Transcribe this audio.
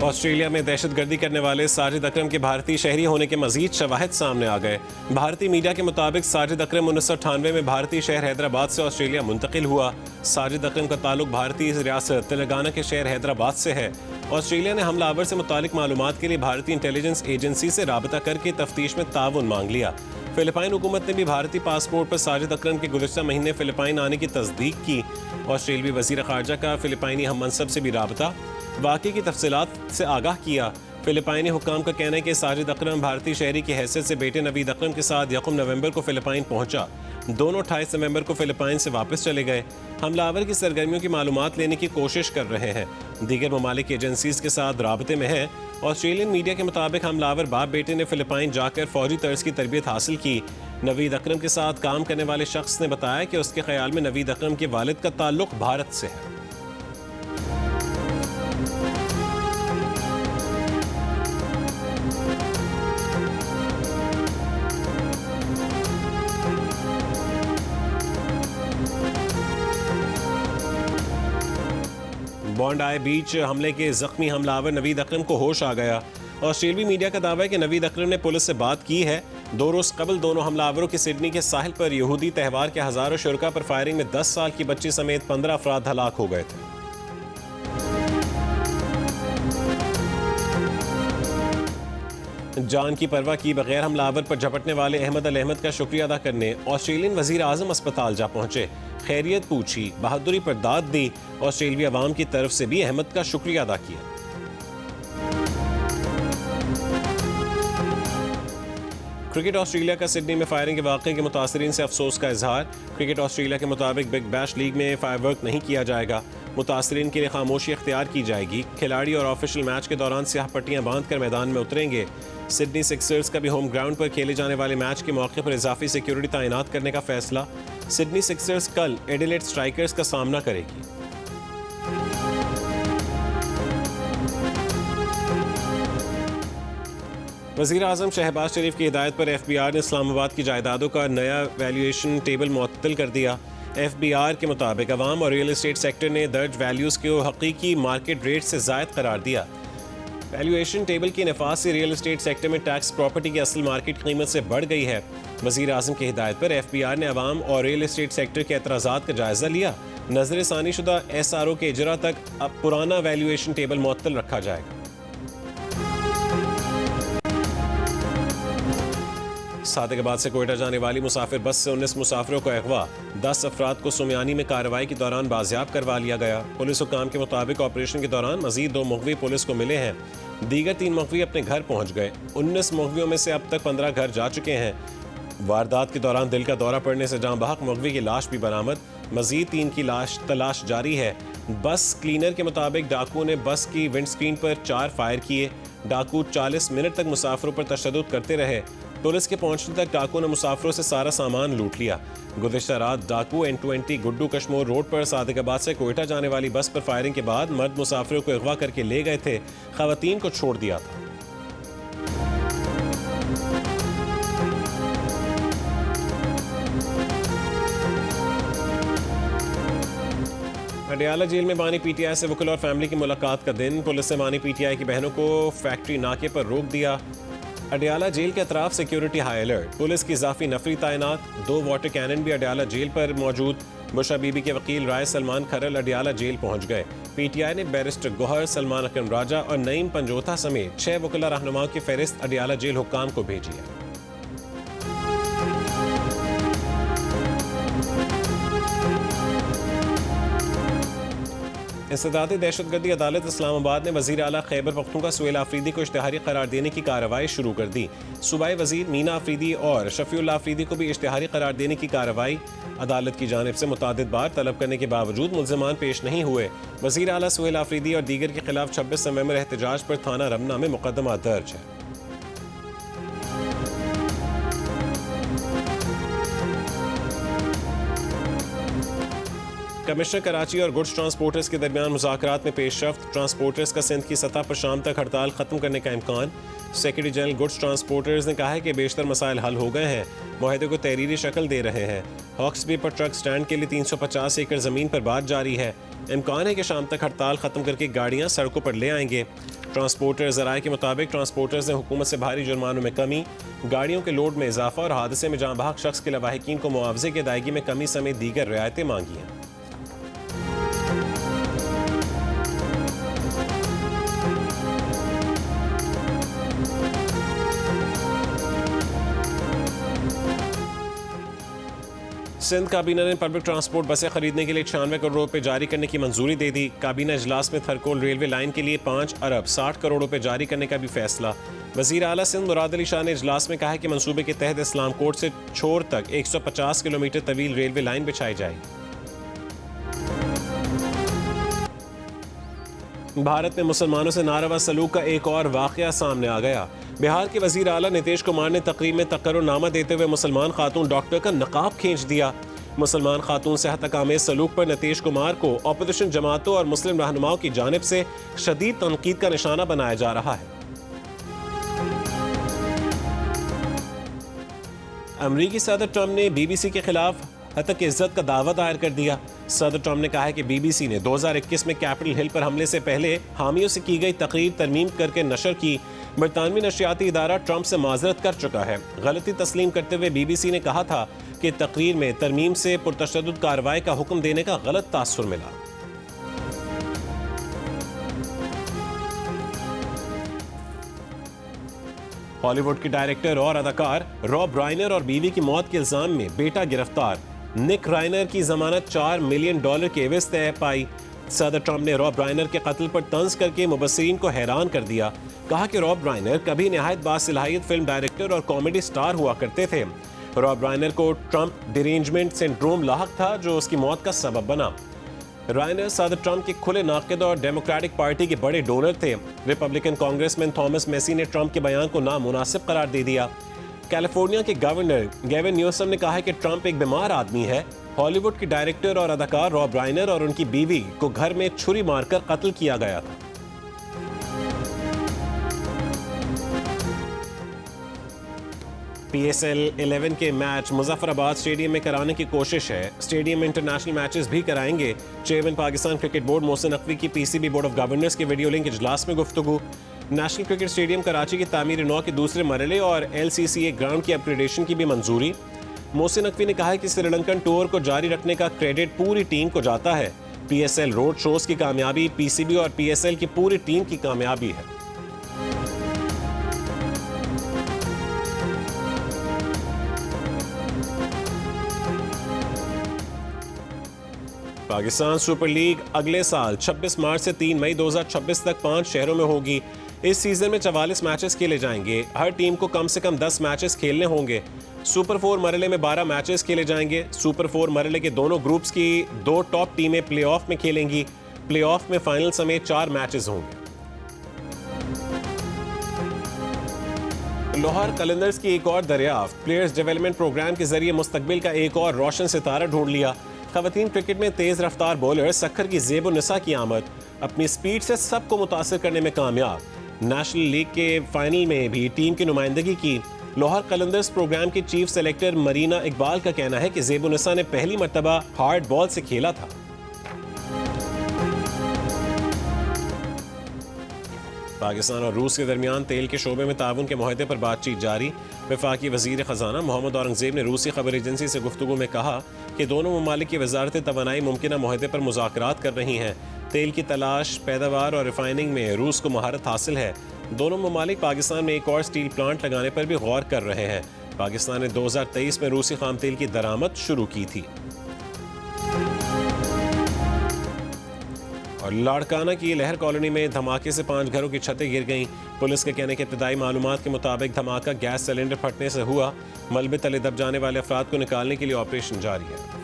Australia में दहशतगर्दी करने वाले साजिद अकरम के भारतीय शहरी होने के मजीद शवाहिद सामने आ गए। भारतीय मीडिया के मुताबिक साजिद अकरम 1998 में भारतीय शहर हैदराबाद से ऑस्ट्रेलिया मुंतकिल हुआ। साजिद अकरम का ताल्लुक भारतीय रियासत तेलंगाना के शहर हैदराबाद से है। ऑस्ट्रेलिया ने हमलावर से मुतालिक मालूमात के लिए भारतीय इंटेलिजेंस एजेंसी से राबता करके तफ्तीश में ताउन मांग लिया। फिलिपाइन हुकूमत ने भी भारतीय पासपोर्ट पर साजिद अकरम के गुज़िश्ता महीने फिलिपाइन आने की तस्दीक की। ऑस्ट्रेलियावी वज़ीर ख़ारजा का फिलिपाइनी हम मनसब से भी राबता, वाक़े की तफसीलात से आगाह किया। फिलिपाइनी हुक्काम का कहना है कि साजिद अकरम भारतीय शहरी की हैसियत से बेटे नवीद अकरम के साथ 1 नवंबर को फिलिपाइन पहुंचा। दोनों 28 नवंबर को फिलिपाइन से वापस चले गए। हमलावर की सरगर्मियों की मालूमात लेने की कोशिश कर रहे हैं। दीगर ममालिक की एजेंसीज के साथ राबते में हैं। ऑस्ट्रेलियन मीडिया के मुताबिक हमलावर बाप बेटे ने फिलिपाइन जाकर फौजी तर्ज की तरबियत हासिल की। नवीद अकरम के साथ काम करने वाले शख्स ने बताया कि उसके ख्याल में नवीद अकरम के वालिद का ताल्लुक भारत से है। बॉन्ड आई बीच हमले के जख्मी हमलावर नवीद अकरम को होश आ गया। ऑस्ट्रेलियाई मीडिया का दावा है कि नवीद अकरम ने पुलिस से बात की है। 2 रोज कबल दोनों हमलावरों की सिडनी के साहिल पर यहूदी त्यौहार के हजारों शुरका पर फायरिंग में 10 साल की बच्ची समेत 15 अफराद हलाक हो गए थे। जान की परवाह की बगैर हमलावर पर झपटने वाले अहमद अल अहमद का शुक्रिया अदा करने ऑस्ट्रेलियन वजीर आजम अस्पताल जा पहुंचे। खैरियत पूछी, बहादुरी पर दाद दी। ऑस्ट्रेलियाई अवाम की तरफ से भी अहमद का शुक्रिया अदा किया। क्रिकेट ऑस्ट्रेलिया का सिडनी में फायरिंग के वाक़े के मुतासरीन से अफसोस का इजहार। क्रिकेट ऑस्ट्रेलिया के मुताबिक बिग बैश लीग में फायरवर्क नहीं किया जाएगा। मुतासरीन के लिए खामोशी इख्तियार की जाएगी। खिलाड़ी और ऑफिशियल मैच के दौरान स्याह पट्टियां बांध कर मैदान में उतरेंगे। सिडनी सिक्सर्स का भी होम ग्राउंड पर खेले जाने वाले मैच के मौके पर इजाफी सिक्योरिटी तैनात करने का फैसला। सिडनी सिक्सर्स कल एडिलेड स्ट्राइकर्स का सामना करेगी। वज़ीर आज़म शहबाज शरीफ की हिदायत पर FBI ने इस्लामाबाद की जायदादों का नया वैल्यूएशन टेबल मुअत्तल कर दिया। FBI के मुताबिक अवाम और रियल एस्टेट सेक्टर ने दर्ज वैल्यूज़ को हकीकी मार्केट रेट से ज़ायद करार दिया। वैल्यूएशन टेबल की नफाज से रियल एस्टेट सेक्टर में टैक्स प्रॉपर्टी की असल मार्केट कीमत से बढ़ गई है। वज़ीर आज़म की हिदायत पर FBI ने अवाम और रियल एस्टेट सेक्टर के एतराज़ात का जायज़ा लिया। नज़रसानी शुदा SRO के इजरा तक अब पुराना वैल्यूएशन टेबल मुअत्तल रखा जाएगा। सादिकाबाद से कोयटा जाने वाली मुसाफिर बस से 19 मुसाफिरों को अगवा। 10 अफराद को सुमियानी में कार्रवाई के दौरान बाजियाब करवा लिया गया। पुलिस हुक्काम के मुताबिक ऑपरेशन के दौरान मजीद 2 मुगवी पुलिस को मिले हैं। दीगर 3 मुगवी अपने घर पहुंच गए। 19 मुगवियों में से अब तक 15 घर जा चुके हैं। वारदात के दौरान दिल का दौरा पड़ने से जाँ बहक मुगवी की लाश भी बरामद। मजीद 3 की तलाश जारी है। बस क्लीनर के मुताबिक डाकू ने बस की विंडस्क्रीन पर 4 फायर किए। डाकू 40 मिनट तक मुसाफिरों पर तशद्दुद करते रहे। पुलिस के पहुंचने तक डाकू ने मुसाफिरों से सारा सामान लूट लिया। गुज़िश्ता रात डाकू N20 गुड्डू कश्मोर रोड पर सादिकाबाद से कोयटा जाने वाली बस पर फायरिंग के बाद मर्द मुसाफिरों को अगवा करके ले गए थे। खवातीन को छोड़ दिया था। अडियाला जेल में बानी PTI से वकील और फैमिली की मुलाकात का दिन। पुलिस ने बानी PTI की बहनों को फैक्ट्री नाके पर रोक दिया। अडियाला जेल के अतराफ सिक्योरिटी हाई अलर्ट। पुलिस की इजाफी नफरी तैनात। 2 वाटर कैनन भी अडियाला जेल पर मौजूद। बुशा बीबी के वकील राय सलमान खरल अडियाला जेल पहुंच गए। PTI ने बैरिस्टर गोहर, सलमान अकरम राजा और नईम पंजोथा समेत 6 वकीला रहनुमाओं की फहरिस्त अडियाला जेल हुक्काम को भेजी है। इंसदादी दहशतगर्दी अदालत इस्लामाबाद ने वज़ीर आला खैबर पख्तूनख्वा सुहेल आफरीदी को इश्तिहारी करार देने की कार्रवाई शुरू कर दी। सूबाई वज़ीर मीना आफरीदी और शफीउल्लाह आफरीदी को भी इश्तिहारी करार देने की कार्रवाई अदालत की जानिब से मुतादिद बार तलब करने के बावजूद मुल्ज़िमान पेश नहीं हुए। वज़ीर आला सुहेल आफरीदी और दीगर के खिलाफ 26 नवंबर एहतजाज पर थाना रमना में मुकदमा दर्ज है। कमिश्नर कराची और गुड्स ट्रांसपोर्टर्स के दरमियान मुज़ाकरात में पेशरफ्त। ट्रांसपोर्टर्स का सिंध की सतह पर शाम तक हड़ताल खत्म करने का इम्कान। सेक्रेटरी जनरल गुड्स ट्रांसपोर्टर्स ने कहा है कि बेशतर मसाइल हल हो गए हैं। मुआहदे को तहरीरी शक्ल दे रहे हैं। हॉक्सबे पर ट्रक स्टैंड के लिए 350 एकड़ ज़मीन पर बात जारी है। इम्कान है कि शाम तक हड़ताल ख़त्म करके गाड़ियाँ सड़कों पर ले आएंगे। ट्रांसपोर्टर्स ज़राए के मुताबिक ट्रांसपोर्टर्स ने हुकूमत से भारी जुर्मानों में कमी, गाड़ियों के लोड में इजाफा और हादसे में जाँ बहक शख्स के लवाहिकीन को मुआवजे की अदायगी में कमी समेत दीगर रियायतें मांगी हैं। सिंध काबीना ने पब्लिक ट्रांसपोर्ट बसें खरीदने के लिए 96 करोड़ रुपए जारी करने की मंजूरी दे दी। काबीना इजलास में थरकोल रेलवे लाइन के लिए 5 अरब 60 करोड़ रुपए जारी करने का भी फैसला। वजीर आला सिंध मुराद अली शाह ने इजलास में कहा है कि मंसूबे के तहत इस्लाम कोट से छोर तक 150 किलोमीटर तवील रेलवे लाइन बिछाई जाएगी। भारत में मुसलमानों से नारवा सलूक का एक और वाकया सामने आ गया। बिहार के वजीर आला नीतीश कुमार ने तकरीब में तकर्रुरनामा देते हुए मुसलमान खातून डॉक्टर का नकाब खींच दिया। मुसलमान खातून से हतकामेज सलूक पर नीतीश कुमार को अपोजिशन जमातों और मुस्लिम रहनुमाओं की जानिब से शदीद तनकीद का निशाना बनाया जा रहा है। अमरीकी सदर ट्रंप ने बीबीसी के खिलाफ हतक इज्जत का दावा दायर कर दिया। सदर ट्रंप ने कहा है कि बीबीसी ने 2021 में कैपिटल हिल पर हमले से पहले हामियों से की गई तकरीर तरमीम करके नशर की। बरतानवी नशरियाती इदारा ट्रंप से माजरत कर चुका है। गलती तस्लीम करते हुए बीबीसी ने कहा था कि तकरीर में तरमीम से पुरतशद्दुद कार्रवाई का हुक्म देने का गलत तासुर मिला। हॉलीवुड के डायरेक्टर और अदाकार रॉब राइनर और बीवी की मौत के इल्जाम में बेटा गिरफ्तार। निक राइनर की जमानत $4 मिलियन के एवज तय पाई। सदर ट्रंप ने रॉब राइनर के कत्ल पर तंज करके मुबस्सिरीन को हैरान कर दिया। कहा कि रॉब राइनर कभी निहायत बासलाहियत फिल्म डायरेक्टर और कॉमेडी स्टार हुआ करते थे। रॉब राइनर को ट्रंप डिरेंजमेंट सिंड्रोम लाहक था जो उसकी मौत का सबब बना। राइनर सदर ट्रंप के खुले नाक़िद और डेमोक्रेटिक पार्टी के बड़े डोनर थे। रिपब्लिकन कांग्रेसमैन थॉमस मेसी ने ट्रंप के बयान को नामुनासिब करार दे दिया। कैलिफोर्निया के गवर्नर गेविन न्यूसम ने कहा है कि ट्रंप एक बीमार आदमी है। हॉलीवुड के डायरेक्टर और अदाकार रॉब राइनर और उनकी बीवी को घर में छुरी मारकर कत्ल किया गया था। PSL 11 के मैच मुजफ्फराबाद स्टेडियम में कराने की कोशिश है। स्टेडियम में इंटरनेशनल मैचेस भी कराएंगे। Chairman Pakistan cricket board Mohsin Naqvi की PCB बोर्ड ऑफ गवर्नर्स के वीडियो लिंक इजलास में गुफ्तगू। नेशनल क्रिकेट स्टेडियम कराची की तामीर नौ के दूसरे मरहले और LCCA ग्राउंड की अपग्रेडेशन की भी मंजूरी। मोहसिन नकवी ने कहा है कि श्रीलंकन टूर को जारी रखने का क्रेडिट पूरी टीम को जाता है। PSL रोड शोज की कामयाबी PCB और PSL की पूरी टीम की कामयाबी है। पाकिस्तान सुपर लीग अगले साल 26 मार्च से 3 मई 2026 तक 5 शहरों में होगी। इस सीजन में 44 मैचेस खेले जाएंगे। हर टीम को कम से कम 10 मैचेस खेलने होंगे। सुपर 4 मरहले में 12 मैचेस खेले जाएंगे। सुपर 4 मरहले के दोनों ग्रुप्स की 2 टॉप टीमें प्लेऑफ में खेलेंगी। प्लेऑफ में फाइनल समेत 4 मैचेस होंगे। लाहौर कलंदर्स की एक और दरियाफ्त। प्लेयर्स डेवलपमेंट प्रोग्राम के जरिए मुस्तकबिल का एक और रोशन सितारा ढूंढ लिया। खवातीन क्रिकेट में तेज रफ्तार बॉलर सखर की ज़ेब निसा की आमद। अपनी स्पीड से सबको मुतासिर करने में कामयाब। नेशनल लीग के फाइनल में भी टीम की नुमाइंदगी की। लाहौर कलंदर्स प्रोग्राम की चीफ सेलेक्टर मरीना इकबाल का कहना है कि ज़ेब निसा ने पहली मर्तबा हार्ड बॉल से खेला था। पाकिस्तान और रूस के दरमियान तेल के शोबे में ताउन के मुआहदे पर बातचीत जारी। वफाकी वजीर ख़जाना मोहम्मद औरंगज़ेब ने रूसी खबर एजेंसी से गुफ्तगू में कहा कि दोनों ममालिक की वजारत तवानाई मुमकिन मुआहदे पर मुज़ाकरात कर रही हैं। तेल की तलाश, पैदावार और रिफाइनिंग में रूस को महारत हासिल है। दोनों ममालिक पाकिस्तान में एक और स्टील प्लांट लगाने पर भी गौर कर रहे हैं। पाकिस्तान ने 2023 में रूसी खाम तेल की दरामद शुरू की थी। और लाड़काना की लहर कॉलोनी में धमाके से 5 घरों की छतें गिर गईं। पुलिस के कहने के इब्तदाई मालूमात के मुताबिक धमाका गैस सिलेंडर फटने से हुआ। मलबे तले दब जाने वाले अफराद को निकालने के लिए ऑपरेशन जारी है।